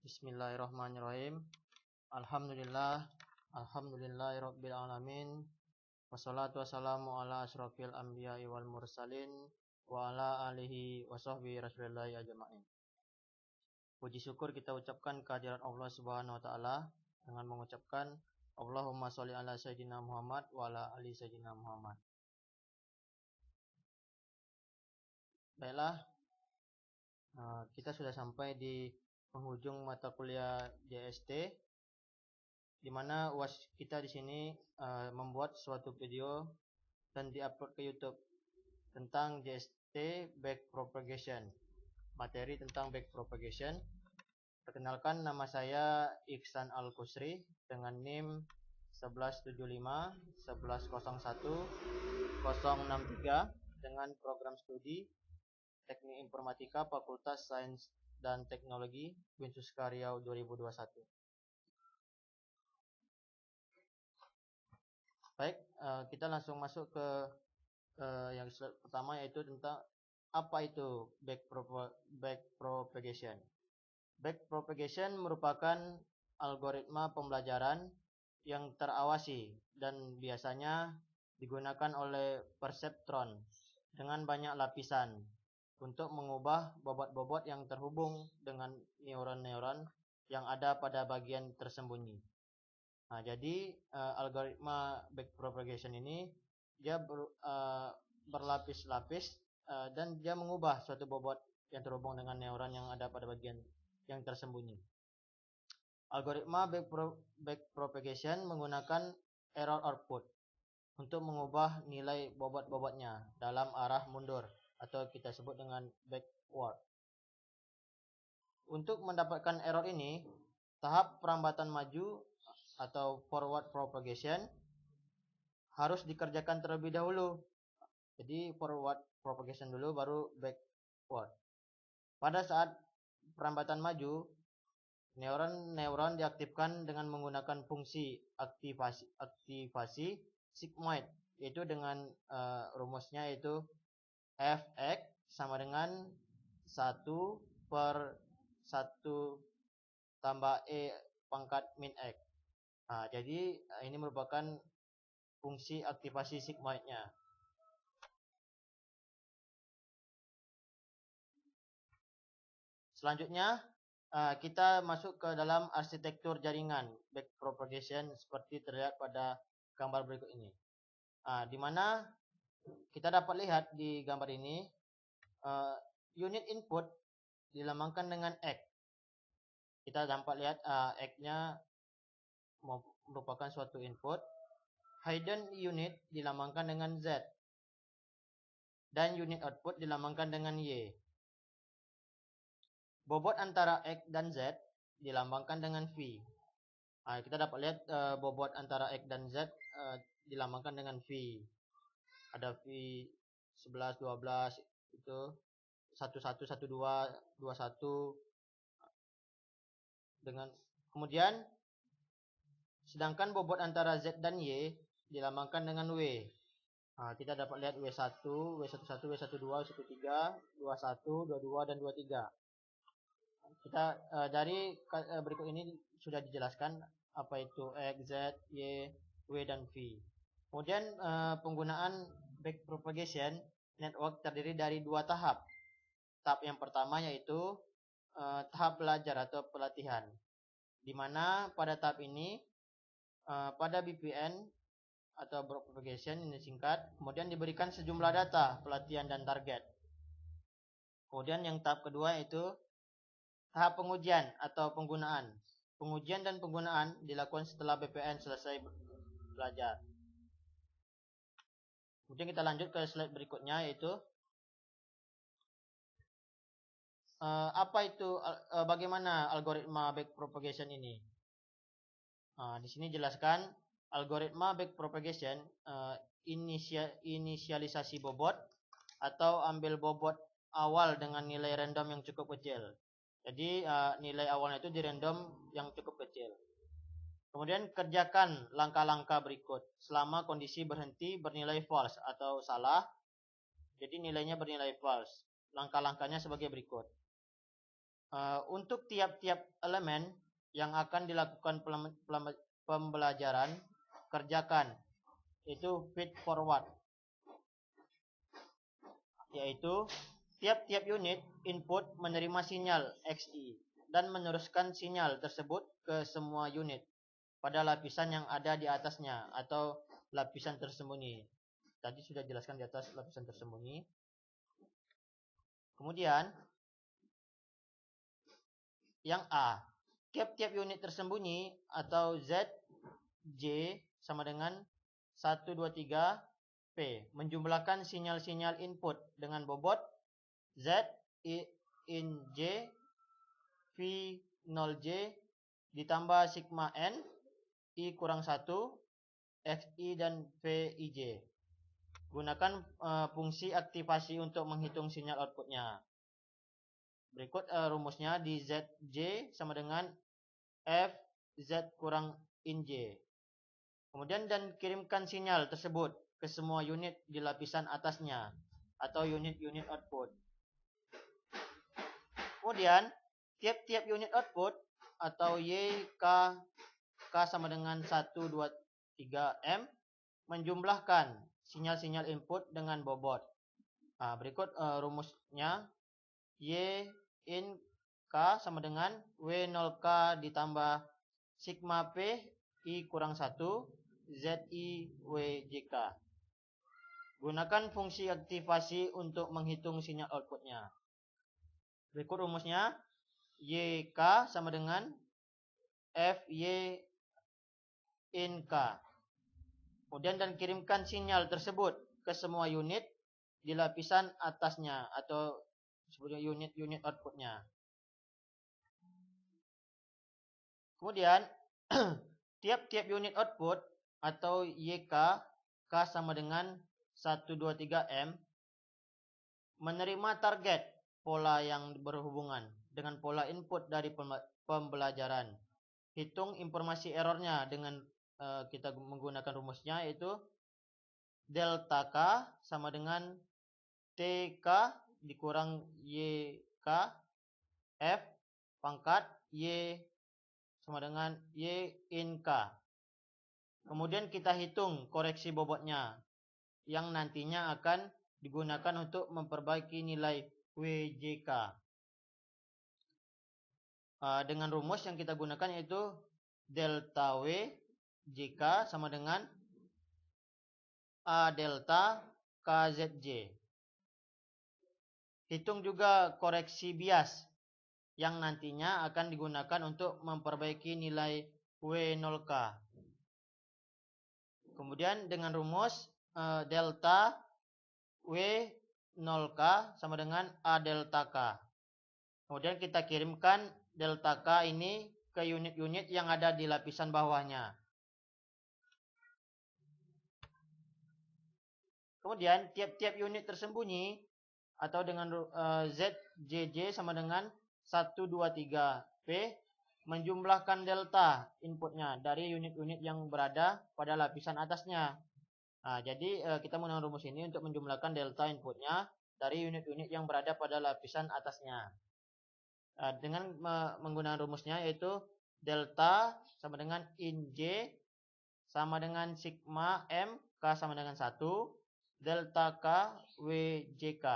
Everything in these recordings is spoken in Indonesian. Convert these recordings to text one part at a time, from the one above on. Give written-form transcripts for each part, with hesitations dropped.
Bismillahirrahmanirrahim. Alhamdulillahirabbil alamin. Wassalatu wassalamu ala asyrofil anbiya'i wal mursalin wa ala alihi wa sahbihi rasulillahi ajma'in. Puji syukur kita ucapkan kehadirat Allah Subhanahu wa taala dengan mengucapkan Allahumma sholli ala sayyidina Muhammad wa ala ali sayyidina Muhammad. Baiklah, kita sudah sampai di penghujung mata kuliah JST, di mana UAS kita di sini membuat suatu video dan diupload ke YouTube tentang JST backpropagation, materi tentang backpropagation. Perkenalkan, nama saya Iksan Al-Kusri dengan NIM 1175 1101 063 dengan program studi Teknik Informatika Fakultas Sains dan Teknologi Winsuska Riau 2021. Baik, kita langsung masuk ke yang pertama, yaitu tentang apa itu backpropagation. Backpropagation merupakan algoritma pembelajaran yang terawasi dan biasanya digunakan oleh perseptron dengan banyak lapisan untuk mengubah bobot-bobot yang terhubung dengan neuron-neuron yang ada pada bagian tersembunyi. Nah, jadi algoritma backpropagation ini dia berlapis-lapis dan dia mengubah suatu bobot yang terhubung dengan neuron yang ada pada bagian yang tersembunyi. Algoritma backpropagation menggunakan error output untuk mengubah nilai bobot-bobotnya dalam arah mundur, atau kita sebut dengan backward. Untuk mendapatkan error ini, tahap perambatan maju atau forward propagation harus dikerjakan terlebih dahulu. Jadi forward propagation dulu, baru backward. Pada saat perambatan maju, neuron diaktifkan dengan menggunakan fungsi aktivasi sigmoid, yaitu dengan rumusnya yaitu Fx sama dengan 1/1 tambah E pangkat min X. Nah, jadi ini merupakan fungsi aktivasi sigmoidnya. Selanjutnya, kita masuk ke dalam arsitektur jaringan backpropagation seperti terlihat pada gambar berikut ini. Di mana kita dapat lihat di gambar ini, unit input dilambangkan dengan X. Kita dapat lihat X-nya merupakan suatu input. Hidden unit dilambangkan dengan Z. Dan unit output dilambangkan dengan Y. Bobot antara X dan Z dilambangkan dengan V. Kita dapat lihat bobot antara X dan Z dilambangkan dengan V. Ada V 11, 12, itu 11, 12, 21 dengan kemudian sedangkan bobot antara Z dan Y dilambangkan dengan W. Kita dapat lihat W1, W11, W12, W13, 21, 22 dan 23. Kita dari berikut ini sudah dijelaskan apa itu X, Z, Y, W dan V. Kemudian penggunaan backpropagation network terdiri dari dua tahap. Tahap yang pertama yaitu tahap belajar atau pelatihan, di mana pada tahap ini pada BPN atau backpropagation ini singkat, kemudian diberikan sejumlah data pelatihan dan target. Kemudian yang tahap kedua yaitu tahap pengujian atau penggunaan. Pengujian dan penggunaan dilakukan setelah BPN selesai belajar. Kemudian kita lanjut ke slide berikutnya, yaitu bagaimana algoritma backpropagation ini. Di sini jelaskan algoritma backpropagation inisialisasi bobot atau ambil bobot awal dengan nilai random yang cukup kecil. Jadi nilai awalnya itu di random yang cukup kecil. Kemudian kerjakan langkah-langkah berikut selama kondisi berhenti bernilai false atau salah. Jadi nilainya bernilai false. Langkah-langkahnya sebagai berikut. Untuk tiap-tiap elemen yang akan dilakukan pembelajaran, kerjakan. Itu feed forward. Yaitu tiap-tiap unit input menerima sinyal XI dan meneruskan sinyal tersebut ke semua unit pada lapisan yang ada di atasnya atau lapisan tersembunyi. Tadi sudah jelaskan di atas lapisan tersembunyi. Kemudian yang A, tiap-tiap unit tersembunyi atau ZJ sama dengan 1, 2, 3 P menjumlahkan sinyal-sinyal input dengan bobot Z in J V 0J ditambah sigma N I kurang 1 XI dan VIJ. Gunakan fungsi aktivasi untuk menghitung sinyal outputnya. Berikut rumusnya di ZJ sama dengan F Z kurang in J. Kemudian dan kirimkan sinyal tersebut ke semua unit di lapisan atasnya atau unit-unit output. Kemudian tiap-tiap unit output atau YK sama dengan 1, 2, 3 M menjumlahkan sinyal-sinyal input dengan bobot. Berikut rumusnya. Y in K sama dengan W0K ditambah sigma P I kurang 1 ZI WJK. Gunakan fungsi aktivasi untuk menghitung sinyal outputnya. Berikut rumusnya. YK sama dengan FY in K. Kemudian dan kirimkan sinyal tersebut ke semua unit di lapisan atasnya atau sebutnya unit-unit outputnya. Kemudian tiap-tiap unit output atau YK K sama dengan 1, 2, 3 M menerima target pola yang berhubungan dengan pola input dari pembelajaran. Hitung informasi errornya dengan kita menggunakan rumusnya, yaitu delta K sama dengan TK dikurang YK F pangkat Y sama dengan Y in K. Kemudian kita hitung koreksi bobotnya yang nantinya akan digunakan untuk memperbaiki nilai WJK. Dengan rumus yang kita gunakan yaitu delta W JK sama dengan A delta KZJ. Hitung juga koreksi bias yang nantinya akan digunakan untuk memperbaiki nilai W0K. Kemudian dengan rumus delta W0K sama dengan A delta K. Kemudian kita kirimkan delta K ini ke unit-unit yang ada di lapisan bawahnya. Kemudian tiap-tiap unit tersembunyi atau dengan ZJJ sama dengan 1, 2, 3 P menjumlahkan delta inputnya dari unit-unit yang berada pada lapisan atasnya. Jadi kita menggunakan rumus ini untuk menjumlahkan delta inputnya dari unit-unit yang berada pada lapisan atasnya. Dengan menggunakan rumusnya yaitu delta sama dengan in J sama dengan sigma M K sama dengan 1 delta K WJK.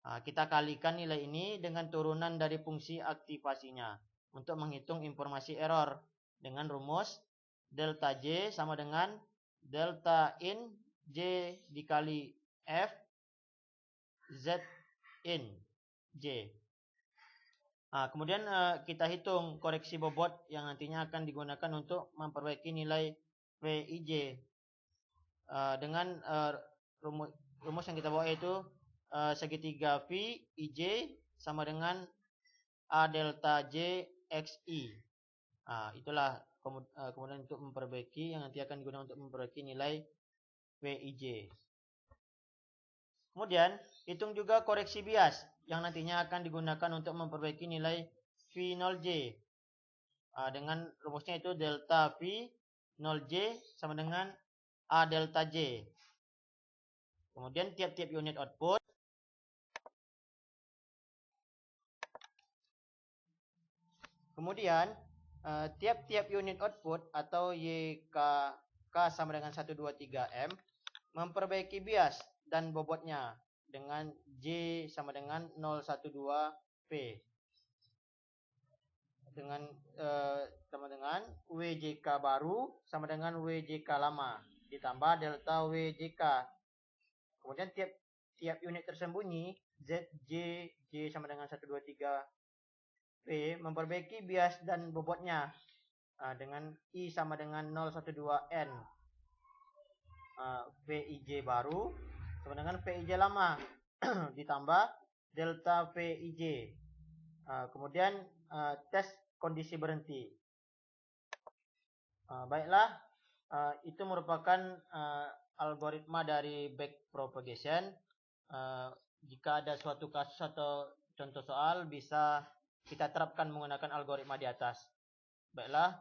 Kita kalikan nilai ini dengan turunan dari fungsi aktivasinya untuk menghitung informasi error dengan rumus delta J sama dengan delta in J dikali F Z in J. Kemudian kita hitung koreksi bobot yang nantinya akan digunakan untuk memperbaiki nilai VIJ dengan rumus yang kita bawa yaitu segitiga VIJ sama dengan A delta J XI. Itulah kemudian untuk memperbaiki yang nanti akan digunakan untuk memperbaiki nilai VIJ. Kemudian hitung juga koreksi bias yang nantinya akan digunakan untuk memperbaiki nilai V0J. Dengan rumusnya itu delta V0J sama dengan A delta J. Kemudian tiap-tiap unit output Kemudian tiap-tiap unit output atau YK sama dengan 1, 2, 3 M memperbaiki bias dan bobotnya dengan J sama dengan 012P dengan sama dengan WJK baru sama dengan WJK lama ditambah delta WJK. Kemudian tiap unit tersembunyi J sama dengan 1, 2, 3P memperbaiki bias dan bobotnya dengan I sama dengan 012N VIJ baru sama dengan VIJ lama ditambah delta VIJ. Kemudian tes kondisi berhenti. Baiklah, itu merupakan algoritma dari backpropagation. Jika ada suatu kasus atau contoh soal, bisa kita terapkan menggunakan algoritma di atas. Baiklah,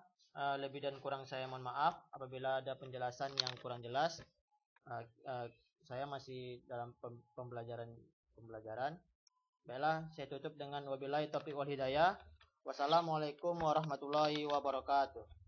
lebih dan kurang saya mohon maaf apabila ada penjelasan yang kurang jelas. Saya masih dalam pembelajaran. Baiklah, saya tutup dengan wabillahi taufiq wal hidayah. Wassalamualaikum warahmatullahi wabarakatuh.